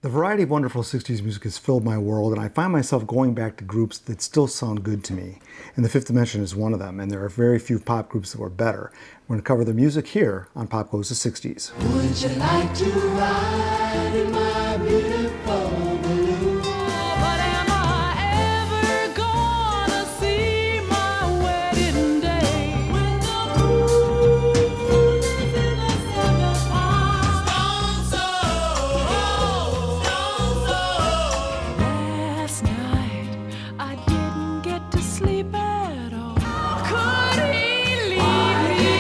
The variety of wonderful 60s music has filled my world, and I find myself going back to groups that still sound good to me. And the Fifth Dimension is one of them, and there are very few pop groups that were better. We're going to cover their music here on Pop Goes the 60s. Would you like to ride in my beautiful balloon? But am I ever gonna see my wedding day? When the moon is in the center pond. Last night I didn't get to sleep at all. Could he leave me?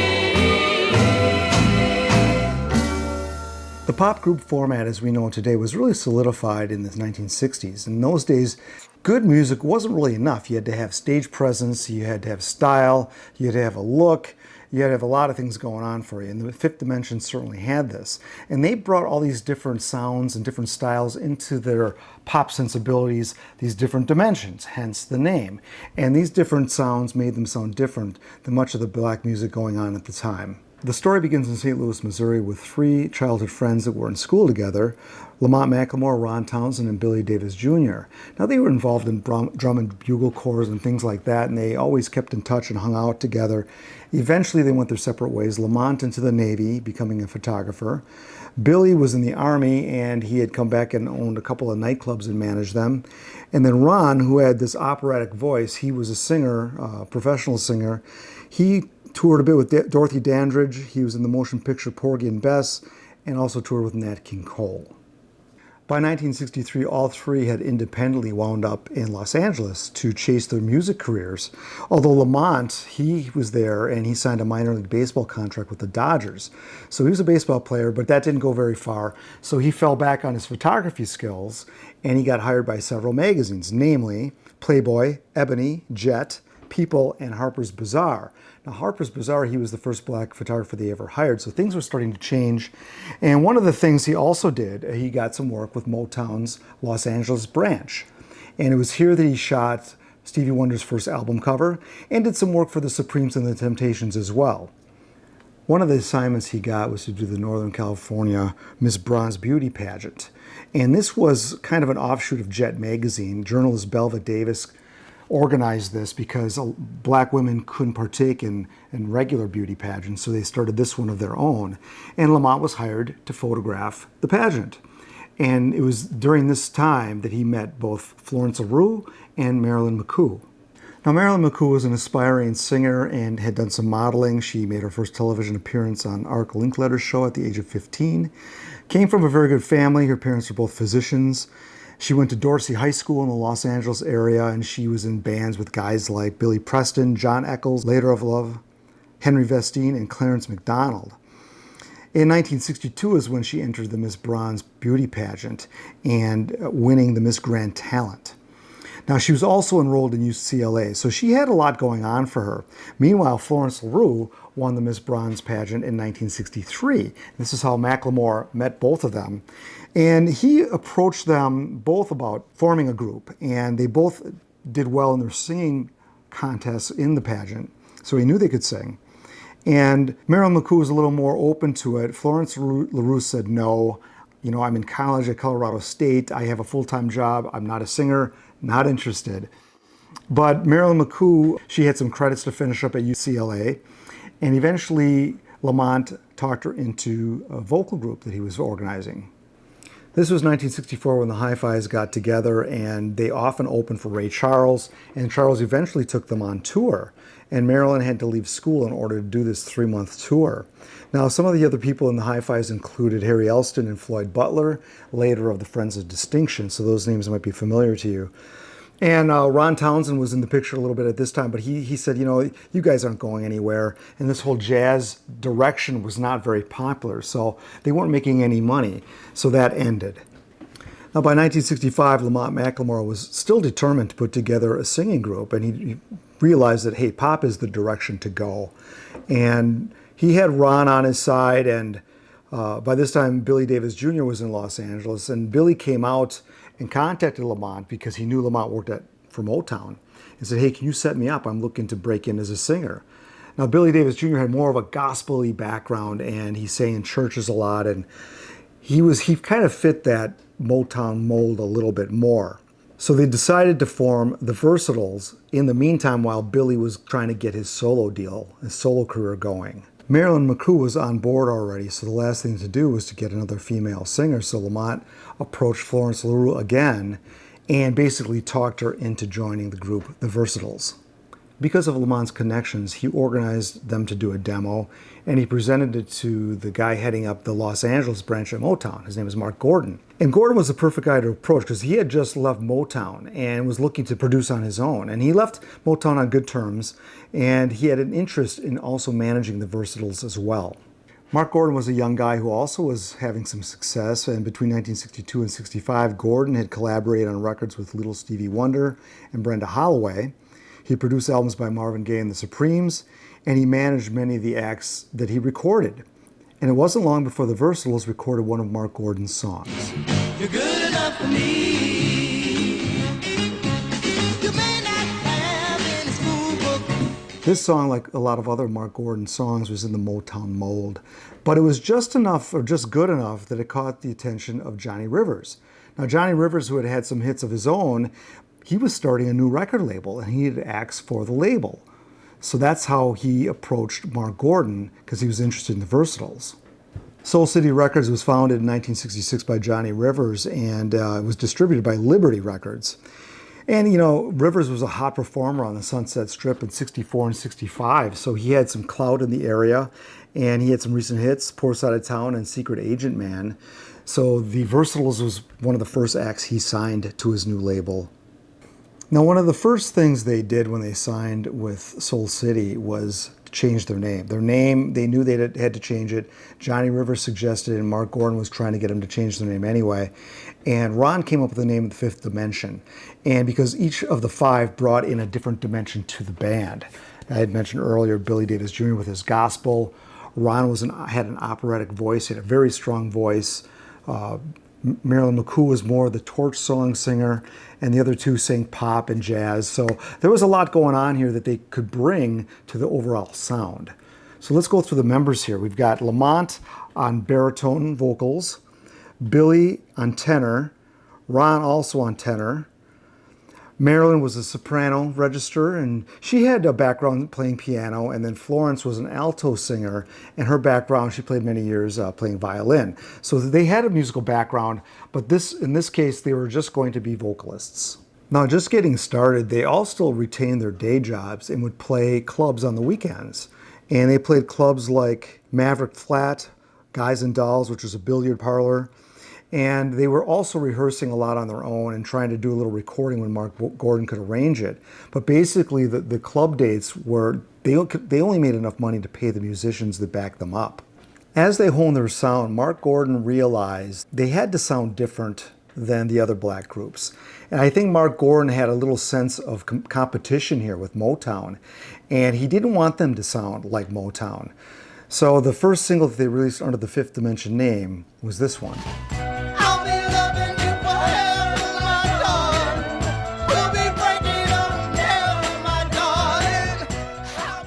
The pop group format as we know it today was really solidified in the 1960s. In those days, good music wasn't really enough. You had to have stage presence, you had to have style, you had to have a look, you had to have a lot of things going on for you. And the Fifth Dimension certainly had this. And they brought all these different sounds and different styles into their pop sensibilities, these different dimensions, hence the name. And these different sounds made them sound different than much of the black music going on at the time. The story begins in St. Louis, Missouri with three childhood friends that were in school together, Lamont McLemore, Ron Townsend, and Billy Davis Jr. Now they were involved in drum and bugle corps and things like that, and they always kept in touch and hung out together. Eventually they went their separate ways. Lamont into the Navy, becoming a photographer. Billy was in the Army, and he had come back and owned a couple of nightclubs and managed them. And then Ron, who had this operatic voice, he was a singer, a professional singer. He toured a bit with Dorothy Dandridge. He was in the motion picture Porgy and Bess, and also toured with Nat King Cole. By 1963, all three had independently wound up in Los Angeles to chase their music careers. Although Lamont, he was there and he signed a minor league baseball contract with the Dodgers. So he was a baseball player, but that didn't go very far. So he fell back on his photography skills and he got hired by several magazines, namely Playboy, Ebony, Jet, People, and Harper's Bazaar. Now, Harper's Bazaar, he was the first black photographer they ever hired, so things were starting to change. And one of the things he also did, he got some work with Motown's Los Angeles branch. And it was here that he shot Stevie Wonder's first album cover and did some work for the Supremes and the Temptations as well. One of the assignments he got was to do the Northern California Miss Bronze Beauty pageant. And this was kind of an offshoot of Jet magazine. Journalist Belva Davis organized this because black women couldn't partake in regular beauty pageants, so they started this one of their own. And Lamont was hired to photograph the pageant. And it was during this time that he met both Florence LaRue and Marilyn McCoo. Now, Marilyn McCoo was an aspiring singer and had done some modeling. She made her first television appearance on Art Linkletter's show at the age of 15. Came from a very good family. Her parents were both physicians. She went to Dorsey High School in the Los Angeles area, and she was in bands with guys like Billy Preston, John Eccles, Later of Love, Henry Vestine, and Clarence McDonald. In 1962 is when she entered the Miss Bronze Beauty pageant and winning the Miss Grand Talent. Now, she was also enrolled in UCLA, so she had a lot going on for her. Meanwhile, Florence LaRue won the Miss Bronze pageant in 1963. This is how McLemore met both of them. And he approached them both about forming a group, and they both did well in their singing contests in the pageant, so he knew they could sing. And Marilyn McCoo was a little more open to it. Florence LaRue said, no, I'm in college at Colorado State. I have a full-time job. I'm not a singer, not interested. But Marilyn McCoo, she had some credits to finish up at UCLA, and eventually Lamont talked her into a vocal group that he was organizing. This was 1964 when the Hi-Fis got together, and they often opened for Ray Charles, and Charles eventually took them on tour. And Marilyn had to leave school in order to do this 3-month tour. Now, some of the other people in the Hi-Fis included Harry Elston and Floyd Butler, later of the Friends of Distinction, so those names might be familiar to you. And Ron Townsend was in the picture a little bit at this time, but he said, you guys aren't going anywhere. And this whole jazz direction was not very popular, so they weren't making any money. So that ended. Now, by 1965, Lamont McLemore was still determined to put together a singing group, and he realized that, hey, pop is the direction to go. And he had Ron on his side, and by this time, Billy Davis Jr. was in Los Angeles, and Billy came out and contacted Lamont because he knew Lamont worked for Motown and said, hey, can you set me up? I'm looking to break in as a singer. Now, Billy Davis Jr. had more of a gospel-y background, and he sang in churches a lot, and he kind of fit that Motown mold a little bit more. So they decided to form the Versatiles in the meantime while Billy was trying to get his solo deal, his solo career going. Marilyn McCoo was on board already, so the last thing to do was to get another female singer. So Lamont approached Florence LaRue again and basically talked her into joining the group, the Versatiles. Because of Lamont's connections, he organized them to do a demo, and he presented it to the guy heading up the Los Angeles branch of Motown. His name is Mark Gordon. And Gordon was the perfect guy to approach because he had just left Motown and was looking to produce on his own. And he left Motown on good terms, and he had an interest in also managing the Versatiles as well. Mark Gordon was a young guy who also was having some success, and between 1962 and 65, Gordon had collaborated on records with Little Stevie Wonder and Brenda Holloway. He produced albums by Marvin Gaye and the Supremes, and he managed many of the acts that he recorded. And it wasn't long before the Versatiles recorded one of Mark Gordon's songs. You're good enough for me. You may not have any school book. This song, like a lot of other Mark Gordon songs, was in the Motown mold, but it was just enough, or just good enough, that it caught the attention of Johnny Rivers. Now, Johnny Rivers, who had had some hits of his own, he was starting a new record label, and he needed acts for the label. So that's how he approached Mark Gordon, because he was interested in the Versatiles. Soul City Records was founded in 1966 by Johnny Rivers, and it was distributed by Liberty Records. And, you know, Rivers was a hot performer on the Sunset Strip in 64 and 65, so he had some clout in the area, and he had some recent hits, Poor Side of Town and Secret Agent Man. So the Versatiles was one of the first acts he signed to his new label. Now, one of the first things they did when they signed with Soul City was to change their name. Their name, they knew they had to change it. Johnny Rivers suggested, and Mark Gordon was trying to get them to change their name anyway. And Ron came up with the name of the Fifth Dimension. And because each of the five brought in a different dimension to the band. I had mentioned earlier Billy Davis Jr. with his gospel. Ron had an operatic voice. He had a very strong voice. Marilyn McCoo was more the torch song singer, and the other two sang pop and jazz. So there was a lot going on here that they could bring to the overall sound. So let's go through the members here. We've got Lamont on baritone vocals, Billy on tenor, Ron also on tenor. Marilyn was a soprano register, and she had a background playing piano, and then Florence was an alto singer, and her background, she played many years playing violin. So they had a musical background, but in this case, they were just going to be vocalists. Now, just getting started, they all still retained their day jobs and would play clubs on the weekends. And they played clubs like Maverick Flat, Guys and Dolls, which was a billiard parlor. And they were also rehearsing a lot on their own and trying to do a little recording when Mark Gordon could arrange it. But basically, the club dates were, they only made enough money to pay the musicians that backed them up. As they honed their sound, Mark Gordon realized they had to sound different than the other black groups. And I think Mark Gordon had a little sense of competition here with Motown, and he didn't want them to sound like Motown. So the first single that they released under the Fifth Dimension name was this one. I'll be loving you forever, my darling. We'll be breaking up now, my darling.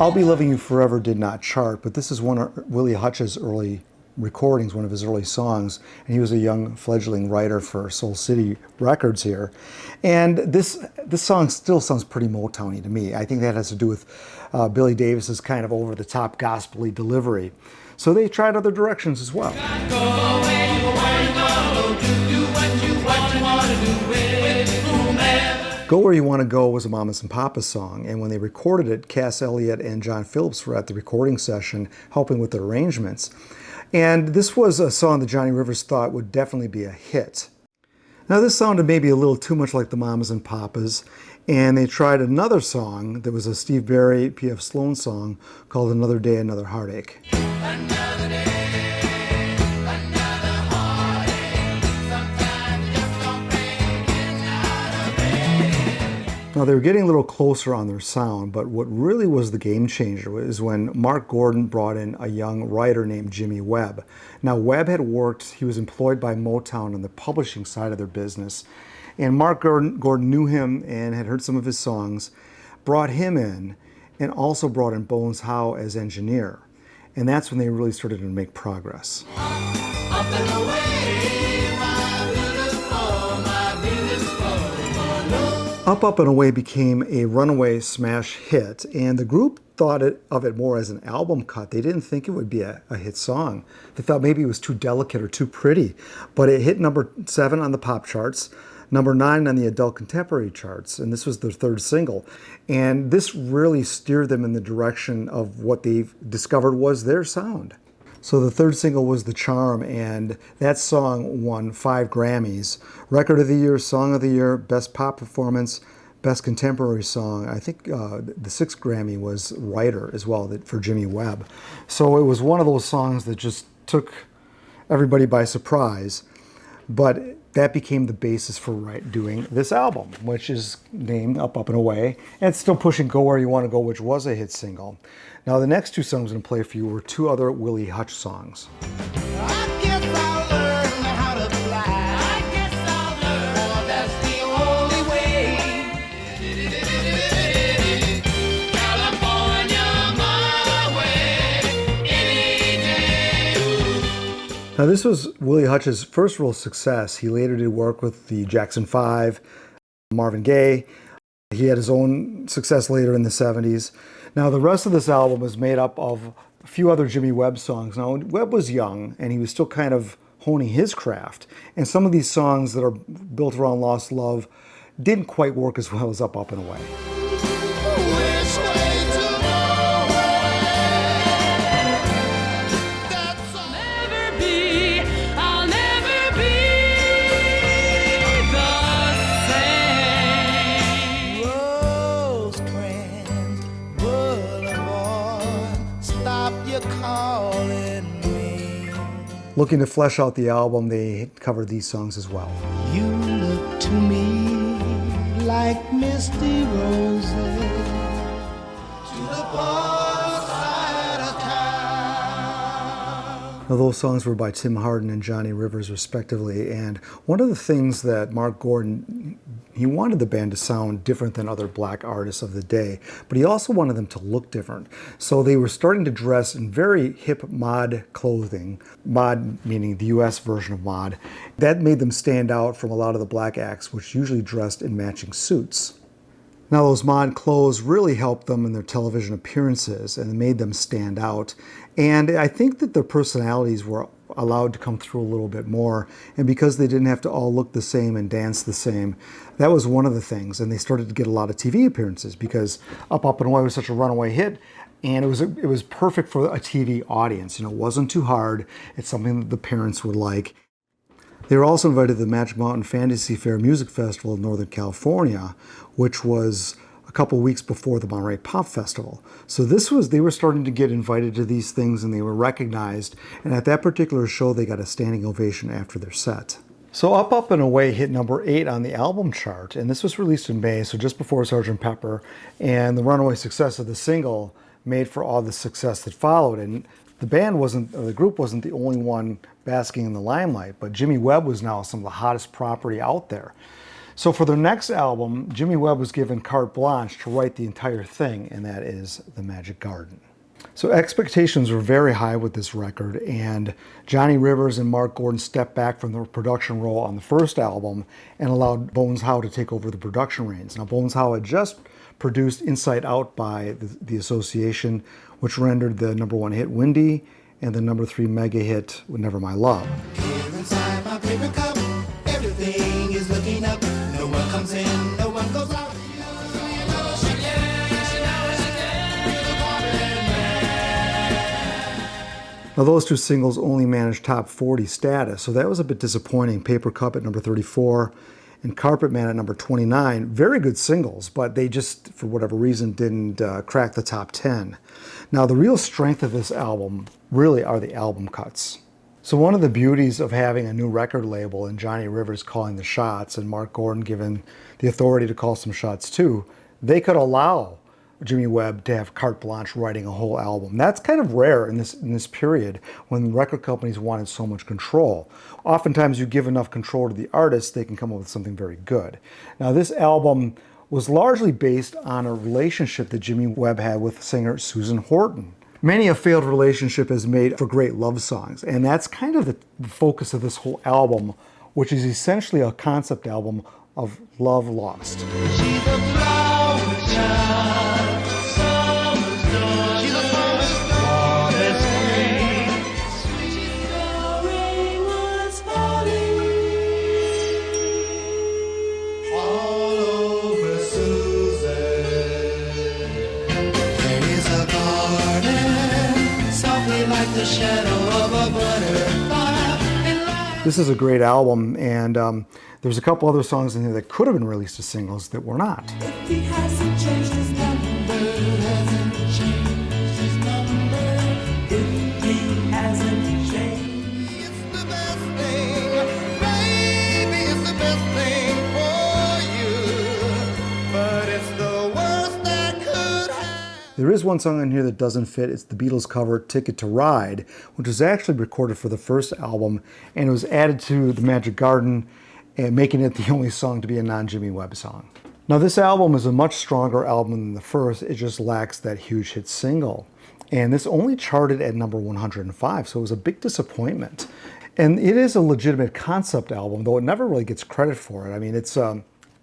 I'll Be Loving You Forever did not chart, but this is one of Willie Hutch's early recordings, one of his early songs, and he was a young fledgling writer for Soul City Records here. And this song still sounds pretty Motown-y to me. I think that has to do with Billy Davis's kind of over-the-top gospel-y delivery. So they tried other directions as well. Go Where You Want to Go was a Mamas and Papas song, and when they recorded it, Cass Elliot and John Phillips were at the recording session helping with the arrangements. And this was a song that Johnny Rivers thought would definitely be a hit. Now this sounded maybe a little too much like the Mamas and Papas, and they tried another song that was a Steve Barry, P.F. Sloan song called Another Day, Another Heartache. Another day, another heartache. Sometimes you just don't bring it out of bed. Now they were getting a little closer on their sound, but what really was the game changer is when Mark Gordon brought in a young writer named Jimmy Webb. Now Webb had worked, he was employed by Motown on the publishing side of their business, and Mark Gordon knew him and had heard some of his songs, brought him in, and also brought in Bones Howe as engineer. And that's when they really started to make progress. Up and away, my little Up, Up, and Away became a runaway smash hit, and the group thought of it more as an album cut. They didn't think it would be a hit song. They thought maybe it was too delicate or too pretty, but it hit number 7 on the pop charts, number 9 on the adult contemporary charts, and this was their third single. And this really steered them in the direction of what they've discovered was their sound. So the third single was The Charm, and that song won 5 Grammys. Record of the Year, Song of the Year, Best Pop Performance, Best Contemporary Song. I think the 6th Grammy was Writer as well for Jimmy Webb. So it was one of those songs that just took everybody by surprise. But that became the basis for doing this album, which is named Up, Up, and Away. And it's still pushing Go Where You Want to Go, which was a hit single. Now, the next 2 songs I'm going to play for you were 2 other Willie Hutch songs. I guess I'll learn how to fly. I guess I'll learn. That's the only way. California, my way. Any day. Now, this was Willie Hutch's first real success. He later did work with the Jackson 5, Marvin Gaye. He had his own success later in the 70s. Now, the rest of this album is made up of a few other Jimmy Webb songs. Now, Webb was young, and he was still kind of honing his craft. And some of these songs that are built around Lost Love didn't quite work as well as Up, Up, and Away. Which way to go? That's all. Never be, I'll never be the same. Rosecrans Boulevard, stop your calling me. Looking to flesh out the album, they covered these songs as well. You look to me like misty roses to the far side of town. Now, those songs were by Tim Hardin and Johnny Rivers, respectively. And one of the things that Mark Gordon, he wanted the band to sound different than other black artists of the day, but he also wanted them to look different. So they were starting to dress in very hip mod clothing, mod meaning the US version of mod. That made them stand out from a lot of the black acts, which usually dressed in matching suits. Now, those mod clothes really helped them in their television appearances and made them stand out. And I think that their personalities were allowed to come through a little bit more. And because they didn't have to all look the same and dance the same, that was one of the things. And they started to get a lot of TV appearances because Up, Up, and Away was such a runaway hit. And it was perfect for a TV audience. You know, it wasn't too hard. It's something that the parents would like. They were also invited to the Magic Mountain Fantasy Fair Music Festival in Northern California, which was a couple weeks before the Monterey Pop Festival. So they were starting to get invited to these things and they were recognized. And at that particular show, they got a standing ovation after their set. So Up, Up, and Away hit number 8 on the album chart. And this was released in May, so just before Sgt. Pepper. And the runaway success of the single made for all the success that followed. And the group wasn't the only one basking in the limelight, but Jimmy Webb was now some of the hottest property out there. So for their next album, Jimmy Webb was given carte blanche to write the entire thing, and that is The Magic Garden. So expectations were very high with this record, and Johnny Rivers and Mark Gordon stepped back from their production role on the first album and allowed Bones Howe to take over the production reins. Now, Bones Howe had just produced Inside Out by the Association, which rendered the #1 hit Windy and the #3 mega hit Never My Love. Here inside my paper cup, everything is looking up. No one comes in, no one goes out. Now, those 2 singles only managed top 40 status, so that was a bit disappointing. Paper Cup at number 34 and Carpet Man at number 29. Very good singles, but they just, for whatever reason, didn't crack the top 10. Now, the real strength of this album really are the album cuts. So one of the beauties of having a new record label and Johnny Rivers calling the shots and Mark Gordon given the authority to call some shots too, they could allow Jimmy Webb to have carte blanche writing a whole album. That's kind of rare in this period when record companies wanted so much control. Oftentimes you give enough control to the artist, they can come up with something very good. Now, this album was largely based on a relationship that Jimmy Webb had with singer Susan Horton. Many a failed relationship has made for great love songs, and that's kind of the focus of this whole album, which is essentially a concept album of love lost. She's shadow of a butterfly in life. This is a great album, and there's a couple other songs in here that could have been released as singles that were not. If he hasn't changed his number, Hasn't changed his number. if he hasn't changed. It's the best thing, baby, it's the best thing for you. But it's the worst that could happen. There is one song on here that doesn't fit. It's the Beatles cover, Ticket to Ride, which was actually recorded for the first album, and it was added to The Magic Garden, and making it the only song to be a non-Jimmy Webb song. Now this album is a much stronger album than the first. It just lacks that huge hit single. And this only charted at number 105, so it was a big disappointment. And it is a legitimate concept album, though it never really gets credit for it. I mean, it's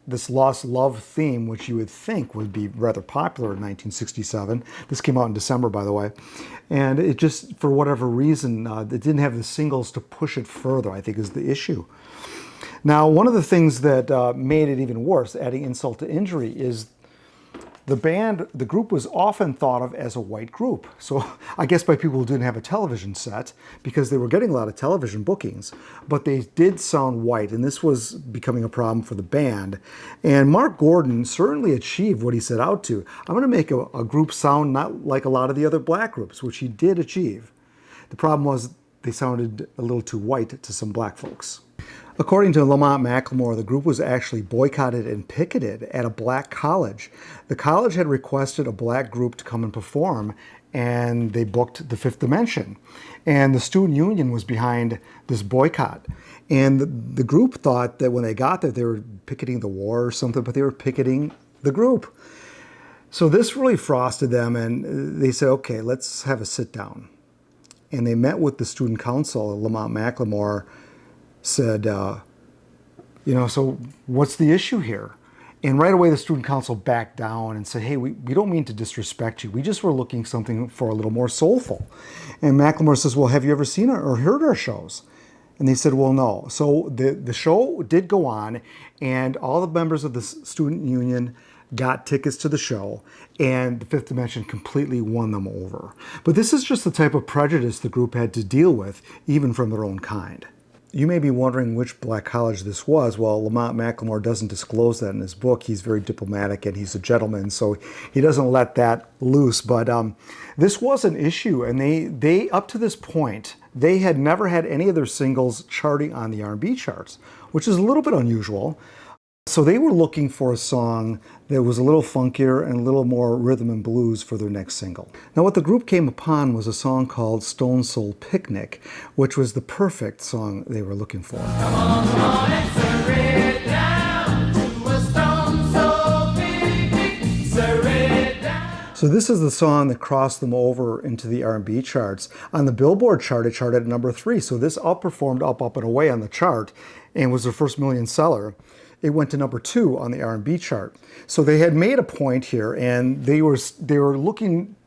this lost love theme, which you would think would be rather popular in 1967. This came out in December, by the way. And it just, for whatever reason, it didn't have the singles to push it further, I think is the issue. Now, one of the things that made it even worse, adding insult to injury, is the group was often thought of as a white group. So I guess by people who didn't have a television set, because they were getting a lot of television bookings, but they did sound white, and this was becoming a problem for the band. And Mark Gordon certainly achieved what he set out to. I'm going to make a group sound not like a lot of the other black groups, which he did achieve. The problem was they sounded a little too white to some black folks. According to Lamont McLemore, the group was actually boycotted and picketed at a black college. The college had requested a black group to come and perform, and they booked the Fifth Dimension. And the student union was behind this boycott. And the group thought that when they got there, they were picketing the war or something, but they were picketing the group. So this really frosted them, and they said, okay, let's have a sit down. And they met with the student council. Lamont McLemore said, so what's the issue here? And right away the student council backed down and said, hey, we don't mean to disrespect you. We just were looking something for a little more soulful. And McLemore says, well, have you ever seen or heard our shows? And they said, well, no. So the show did go on, and all the members of the student union got tickets to the show, and the Fifth Dimension completely won them over. But this is just the type of prejudice the group had to deal with, even from their own kind. You may be wondering which black college this was. Well, Lamont McLemore doesn't disclose that in his book. He's very diplomatic and he's a gentleman, so he doesn't let that loose. But this was an issue, and they up to this point, they had never had any of their singles charting on the R&B charts, which is a little bit unusual. So they were looking for a song that was a little funkier and a little more rhythm and blues for their next single. Now what the group came upon was a song called Stone Soul Picnic, which was the perfect song they were looking for. So this is the song that crossed them over into the R&B charts. On the Billboard chart, it charted at number 3. So this outperformed Up, Up and Away on the chart and was their first million seller. It went to number 2 on the R&B chart. So they had made a point here, and they were looking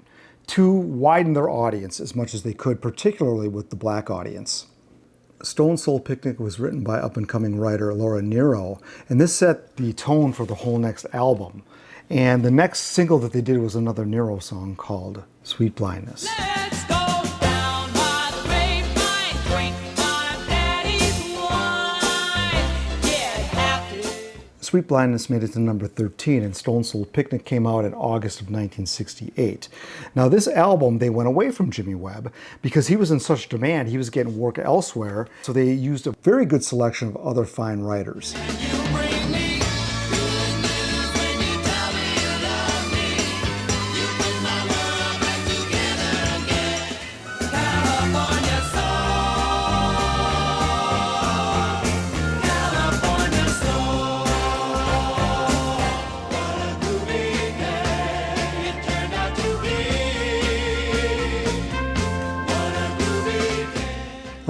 to widen their audience as much as they could, particularly with the black audience. Stone Soul Picnic was written by up-and-coming writer Laura Nyro, and this set the tone for the whole next album. And the next single that they did was another Nyro song called Sweet Blindness. Let's go down by the grapevine, drink my daddy's wine, get happy. Sweet Blindness made it to number 13, and Stone Soul Picnic came out in August of 1968. Now this album, they went away from Jimmy Webb because he was in such demand, he was getting work elsewhere, so they used a very good selection of other fine writers.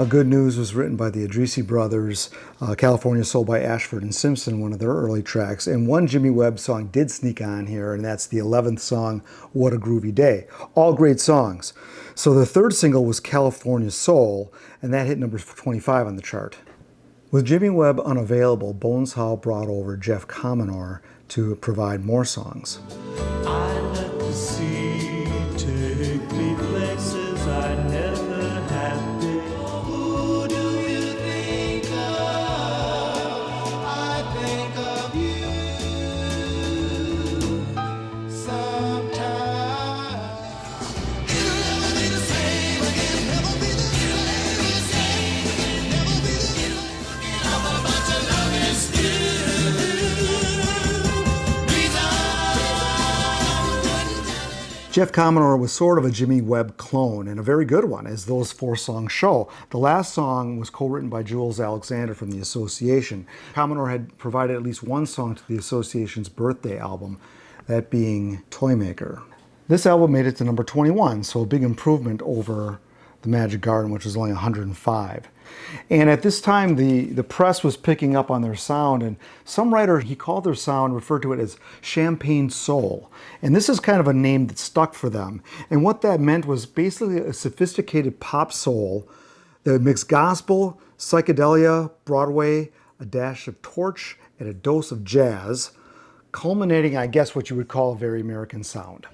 Good News was written by the Adrisi brothers, California Soul by Ashford and Simpson, one of their early tracks. And one Jimmy Webb song did sneak on here, and that's the 11th song, What a Groovy Day. All great songs. So the third single was California Soul, and that hit number 25 on the chart. With Jimmy Webb unavailable, Bones Howe brought over Jeff Comenor to provide more songs. I let the sea take me places I never Jeff Commodore was sort of a Jimmy Webb clone, and a very good one, as those 4 songs show. The last song was co-written by Jules Alexander from the Association. Commodore had provided at least one song to the Association's birthday album, that being Toymaker. This album made it to number 21, so a big improvement over the Magic Garden, which was only 105. And at this time, the press was picking up on their sound, and some writer, he called their sound, referred to it as champagne soul. And this is kind of a name that stuck for them. And what that meant was basically a sophisticated pop soul that would mix gospel, psychedelia, Broadway, a dash of torch, and a dose of jazz, culminating, I guess, what you would call a very American sound.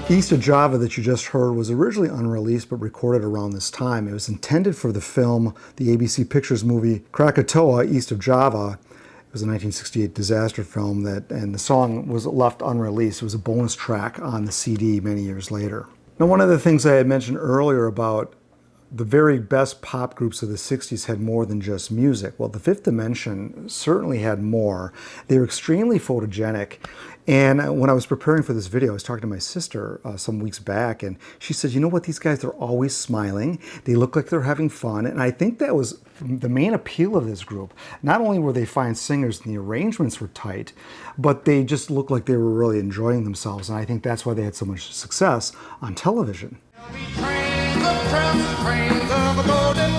East of Java that you just heard was originally unreleased but recorded around this time. It was intended for the film, the ABC Pictures movie Krakatoa, East of Java. It was a 1968 disaster film and the song was left unreleased. It was a bonus track on the CD many years later. Now, one of the things I had mentioned earlier about the very best pop groups of the 60s had more than just music. Well, the Fifth Dimension certainly had more. They were extremely photogenic. And when I was preparing for this video, I was talking to my sister some weeks back, and she said, you know what, these guys, they're always smiling. They look like they're having fun. And I think that was the main appeal of this group. Not only were they fine singers and the arrangements were tight, but they just looked like they were really enjoying themselves. And I think that's why they had so much success on television. Trains of a golden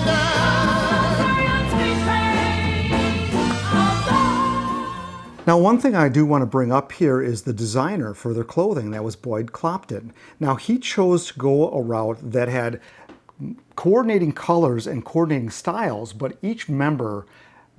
Now, one thing I do want to bring up here is the designer for their clothing. That was Boyd Clopton. Now, he chose to go a route that had coordinating colors and coordinating styles, but each member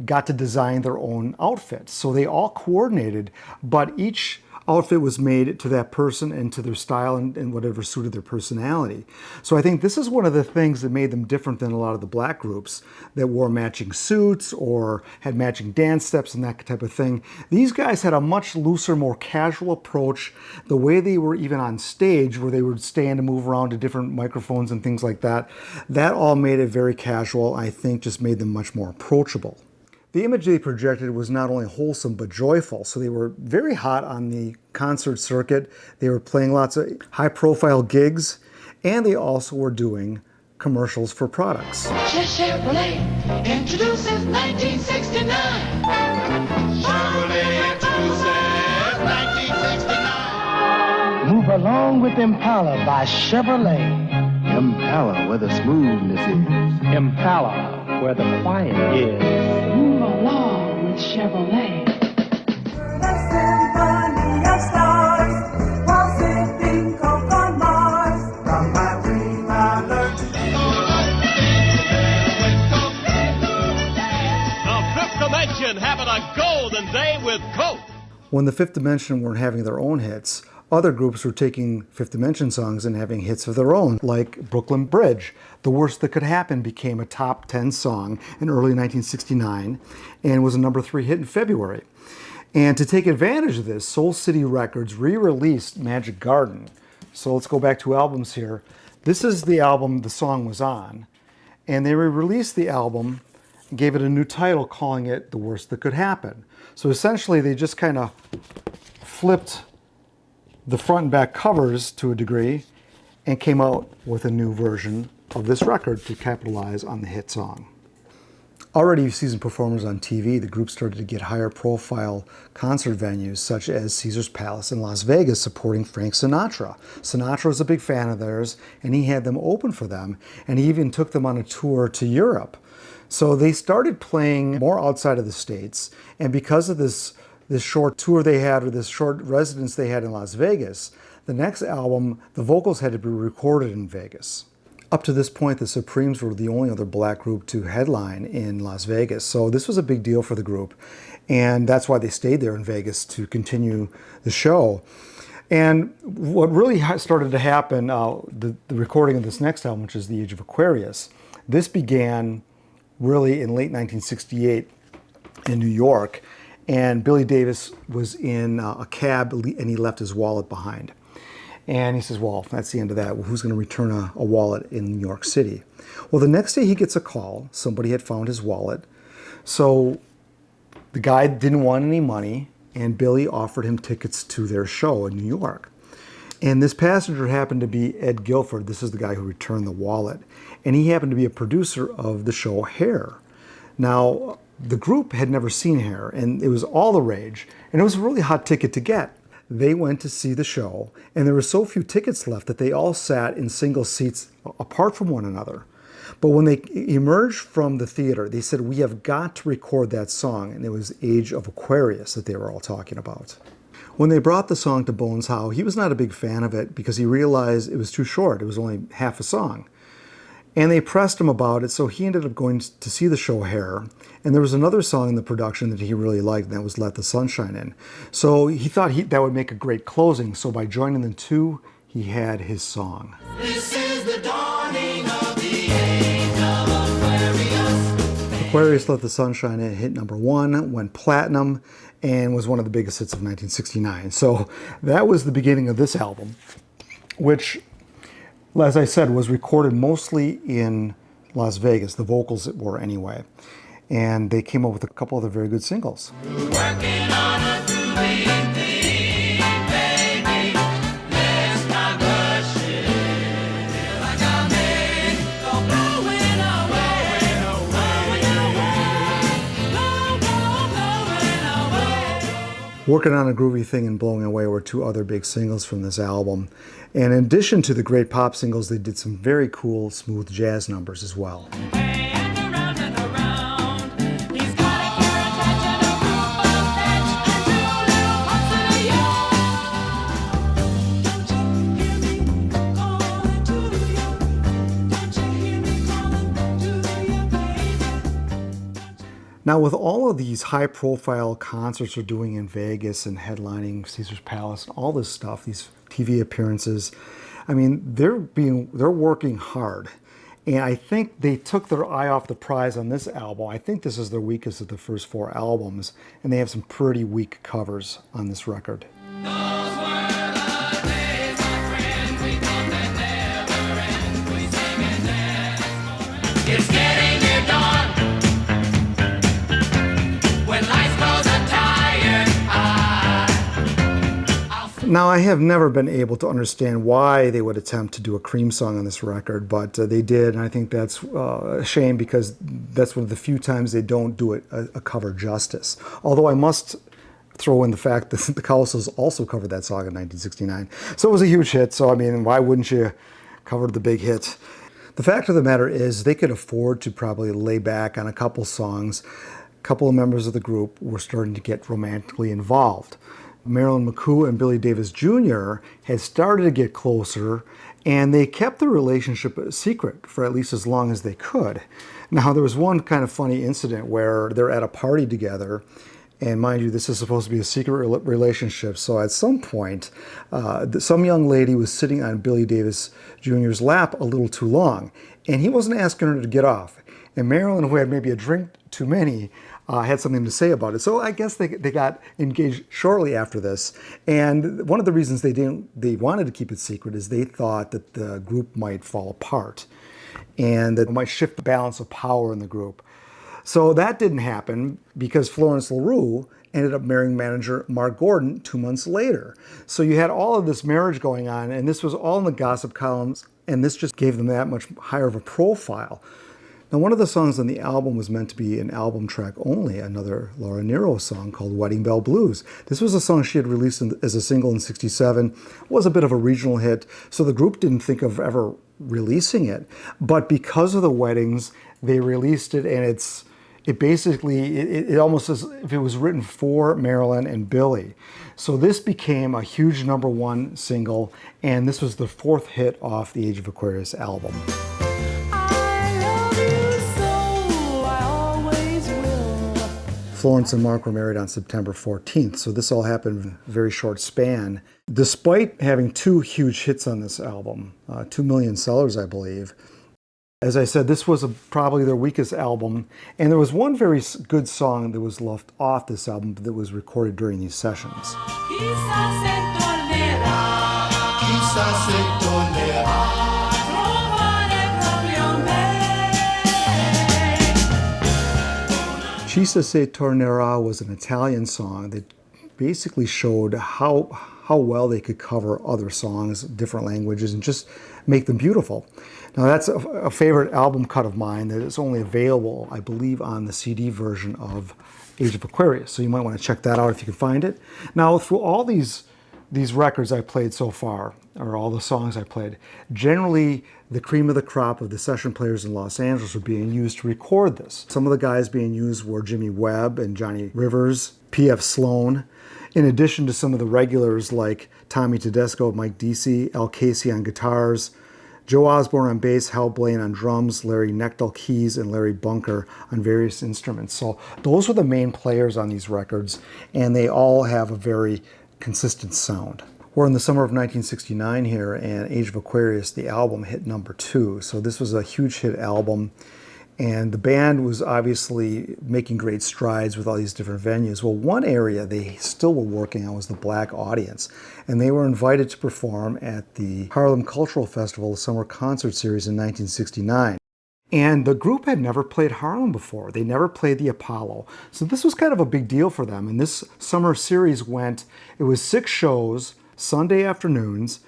got to design their own outfit. So they all coordinated, but each outfit was made to that person and to their style and whatever suited their personality. So I think this is one of the things that made them different than a lot of the black groups that wore matching suits or had matching dance steps and that type of thing. These guys had a much looser, more casual approach. The way they were even on stage, where they would stand and move around to different microphones and things like that, that all made it very casual. I think just made them much more approachable. The image they projected was not only wholesome but joyful, so they were very hot on the concert circuit. They were playing lots of high-profile gigs, and they also were doing commercials for products. Chevrolet introduces 1969. Chevrolet introduces 1969. Move along with Impala by Chevrolet. Impala, where the smoothness is. Impala, where the quiet is. Move along with Chevrolet. Having a golden day with Coke. When the Fifth Dimension weren't having their own hits, other groups were taking Fifth Dimension songs and having hits of their own, like Brooklyn Bridge. The Worst That Could Happen became a top 10 song in early 1969 and was a number 3 hit in February. And to take advantage of this, Soul City Records re-released Magic Garden. So let's go back 2 albums here. This is the album the song was on, and they re-released the album, gave it a new title, calling it The Worst That Could Happen. So essentially they just kind of flipped the front and back covers to a degree and came out with a new version of this record to capitalize on the hit song. Already seasoned performers on TV, the group started to get higher profile concert venues such as Caesar's Palace in Las Vegas supporting Frank Sinatra. Sinatra was a big fan of theirs and he had them open for them, and he even took them on a tour to Europe. So they started playing more outside of the States, and because of this short tour they had, or this short residence they had in Las Vegas, the next album, the vocals had to be recorded in Vegas. Up to this point, the Supremes were the only other black group to headline in Las Vegas, so this was a big deal for the group, and that's why they stayed there in Vegas to continue the show. And what really started to happen, the recording of this next album, which is The Age of Aquarius, this began really in late 1968 in New York, and Billy Davis was in a cab and he left his wallet behind. And he says, well, that's the end of that. Well, who's going to return a wallet in New York City? Well, the next day he gets a call. Somebody had found his wallet. So The guy didn't want any money, and Billy offered him tickets to their show in New York. And this passenger happened to be Ed Guilford. This is the guy who returned the wallet. And he happened to be a producer of the show Hair. Now, the group had never seen Hair, and it was all the rage. And it was a really hot ticket to get. They went to see the show, and there were so few tickets left that they all sat in single seats apart from one another. But when they emerged from the theater, they said, we have got to record that song. And it was Age of Aquarius that they were all talking about. When they brought the song to Bones Howe, he was not a big fan of it because he realized it was too short. It was only half a song. And they pressed him about it, so he ended up going to see the show Hair. And there was another song in the production that he really liked, and that was Let the Sunshine In. So he thought that would make a great closing. So by joining the two, he had his song. This is the dawning of the age of Aquarius. Aquarius, Let the Sunshine In hit #1, went platinum, and was one of the biggest hits of 1969. So that was the beginning of this album, which, as I said, was recorded mostly in Las Vegas. The vocals were anyway. And they came up with a couple other very good singles. Working on a groovy thing, baby. Let's not rush it. Like a maid, go blowing away, blowing away. Working on a Groovy Thing and Blowing Away were two other big singles from this album. And in addition to the great pop singles, they did some very cool, smooth jazz numbers as well. Now, with all of these high-profile concerts they're doing in Vegas and headlining Caesar's Palace and all this stuff, these TV appearances, I mean, they're working hard. And I think they took their eye off the prize on this album. I think this is their weakest of the first 4 albums, and they have some pretty weak covers on this record. It's getting near dawn. When life throws a tired eye. Now, I have never been able to understand why they would attempt to do a Cream song on this record, but they did, and I think that's a shame because that's one of the few times they don't do it a cover justice. Although I must throw in the fact that the Cowsills also covered that song in 1969. So it was a huge hit, so I mean, why wouldn't you cover the big hit? The fact of the matter is they could afford to probably lay back on a couple songs. A couple of members of the group were starting to get romantically involved. Marilyn McCoo and Billy Davis Jr. had started to get closer, and they kept the relationship a secret for at least as long as they could. Now, there was one kind of funny incident where they're at a party together, and mind you, this is supposed to be a secret relationship. So at some point, some young lady was sitting on Billy Davis Jr.'s lap a little too long, and he wasn't asking her to get off. And Marilyn, who had maybe a drink too many, had something to say about it. So I guess they got engaged shortly after this. And one of the reasons they wanted to keep it secret is they thought that the group might fall apart and that it might shift the balance of power in the group. So that didn't happen because Florence LaRue ended up marrying manager Mark Gordon 2 months later. So you had all of this marriage going on, and this was all in the gossip columns, and this just gave them that much higher of a profile. Now, one of the songs on the album was meant to be an album track only, another Laura Nyro song called Wedding Bell Blues. This was a song she had released as a single in '67, was a bit of a regional hit, so the group didn't think of ever releasing it. But because of the weddings, they released it, and it basically almost as if it was written for Marilyn and Billy. So this became a huge #1 single, and this was the 4th hit off the Age of Aquarius album. Florence and Mark were married on September 14th, so this all happened in a very short span. Despite having 2 huge hits on this album, 2 million sellers, I believe, as I said, this was probably their weakest album, and there was one very good song that was left off this album that was recorded during these sessions. Chissà se tornerà was an Italian song that basically showed how well they could cover other songs, different languages, and just make them beautiful. Now that's a favorite album cut of mine that is only available, I believe, on the CD version of Age of Aquarius. So you might want to check that out if you can find it. Now through all these records I played so far, or all the songs I played, generally the cream of the crop of the session players in Los Angeles were being used to record this. Some of the guys being used were Jimmy Webb and Johnny Rivers, P.F. Sloan, in addition to some of the regulars like Tommy Tedesco, Mike Deasy, Al Casey on guitars, Joe Osborne on bass, Hal Blaine on drums, Larry Knechtel keys, and Larry Bunker on various instruments. So those were the main players on these records, and they all have a very consistent sound. We're in the summer of 1969 here, and Age of Aquarius, the album, hit number 2. So this was a huge hit album, and the band was obviously making great strides with all these different venues. Well, one area they still were working on was the black audience, and they were invited to perform at the Harlem Cultural Festival Summer Concert Series in 1969. And the group had never played Harlem before. They never played the Apollo. So this was kind of a big deal for them. And this summer series it was 6 shows, Sunday afternoons,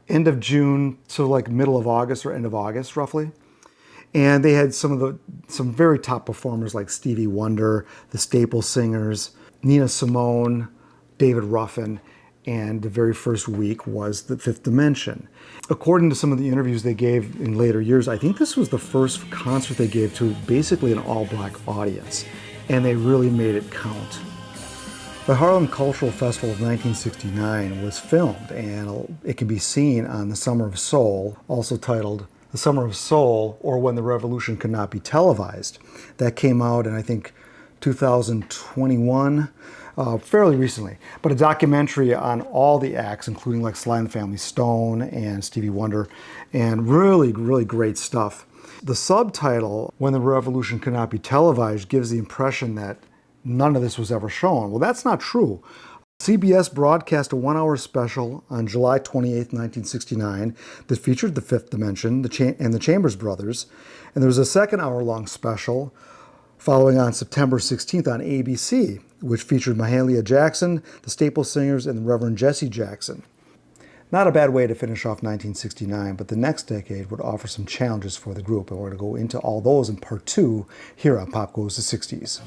end of June to like middle of August or end of August, roughly. And they had some very top performers like Stevie Wonder, the Staple Singers, Nina Simone, David Ruffin, and the very first week was the Fifth Dimension. According to some of the interviews they gave in later years, I think this was the first concert they gave to basically an all-black audience, and they really made it count. The Harlem Cultural Festival of 1969 was filmed, and it can be seen on The Summer of Soul, also titled The Summer of Soul, or When the Revolution Could Not Be Televised. That came out in, I think, 2021, fairly recently. But a documentary on all the acts, including like Sly and the Family Stone and Stevie Wonder, and really, really great stuff. The subtitle, When the Revolution Could Not Be Televised, gives the impression that none of this was ever shown. Well, that's not true. CBS broadcast a 1-hour special on July 28, 1969 that featured the Fifth Dimension and the Chambers Brothers. And there was a second hour-long special following on September 16th on ABC, which featured Mahalia Jackson, the Staple Singers, and the Reverend Jesse Jackson. Not a bad way to finish off 1969, but the next decade would offer some challenges for the group, and we're going to go into all those in part 2 here on Pop Goes the 60s.